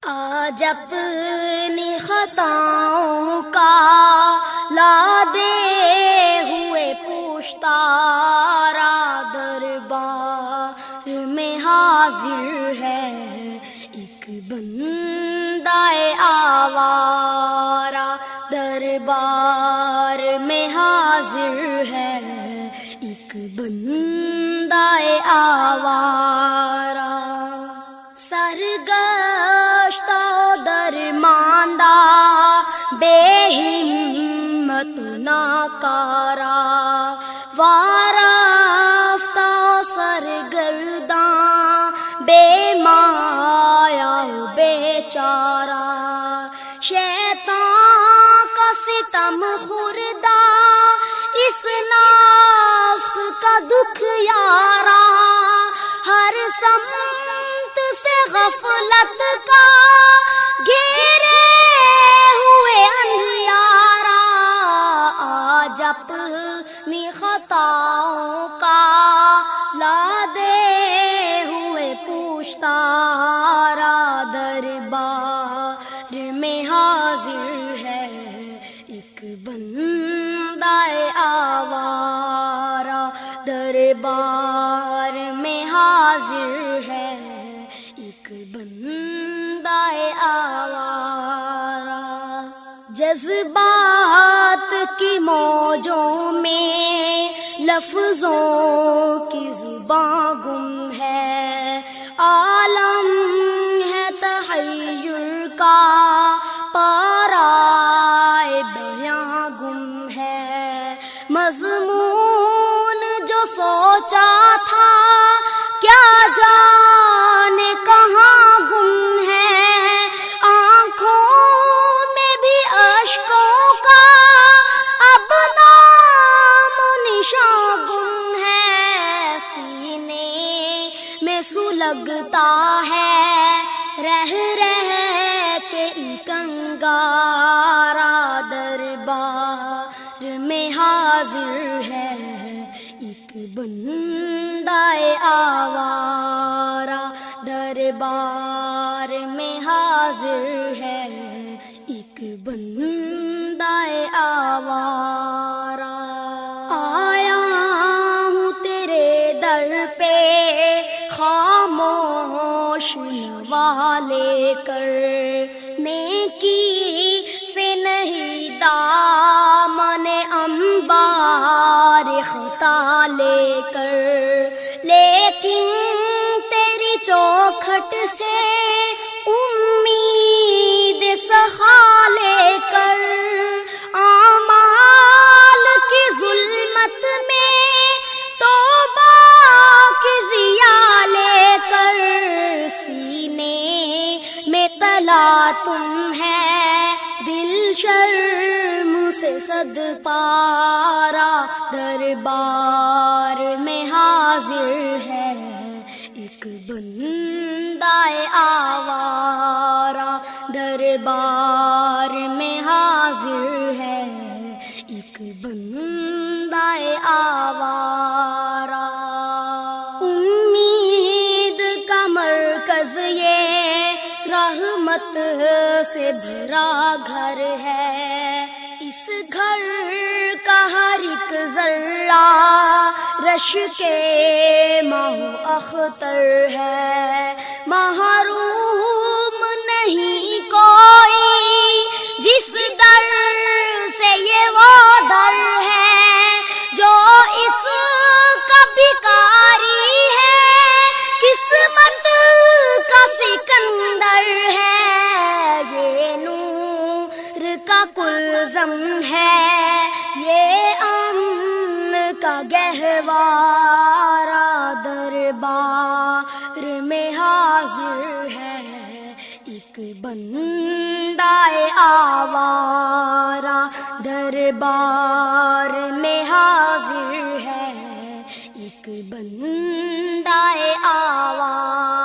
آج اپنی خطاؤں کا لادے ہوئے پوچھتارا دربار میں حاضر ہے ایک بندہ آوارہ، دربار میں حاضر ہے ایک بندہ آوارہ، سرگشتہ درماندہ بے ہمت ناکارہ، وارفتہ سرگرداں بے مایا بیچارہ، شیطان کا ستم خوردہ اس نفس کا دکھ یارا، ہر سمت سے غفلت کا گھیرے ہوئے اندھیارا، آج اپنی خطاؤں کا لادے ہوئے پوچھتارا دربار میں حاضر ہے ایک بندہ آوارہ، دربار میں حاضر ہے ایک بندہ آوارہ، جذبات کی موجوں میں لفظوں کی زباں گم ہے، عالم ہے تحیر کا پارائے بیاں گم ہے، مضمون جو سوچا تھا کیا جانے کہاں گم ہے، آنکھوں میں بھی اشکوں کا اب نام و نشاں گم ہے، سینے میں سلگتا ہے رہ رہ کے ایک انگارہ، دربار میں حاضر ہے ایک بندہ آوارہ، دربار میں حاضر ہے ایک بندہ آوارہ، آیا ہوں تیرے در پہ خاموش نوا لے کر، نیکی سے نہیں دامن انبار خطا لے کر، لیکن تیری چوکھٹ سے امید سخا لے کر، اعمال کی ظلمت میں توبہ کی ضیا لے کر، سینے میں تلا تم ہے دل شرم سے صد پارا، دربار میں حاضر ہے ایک بندہ آوارہ، دربار میں حاضر ہے ایک بندہ آوارہ، امید کا مرکز یہ رحمت سے بھرا گھر ہے، اس گھر کا ہر ایک ذرہ رش کے ماہ اختر ہے، محروم نہیں کوئی جس در سے یہ وہ در ہے، جو اس کا بھکاری ہے قسمت کا سکندر ہے، یہ نور کا کلزم ہے یہ امن کا گہوارہ، دربار میں حاضر ہے ایک بندہ آوارہ، دربار میں حاضر ہے ایک بندہ آوارہ۔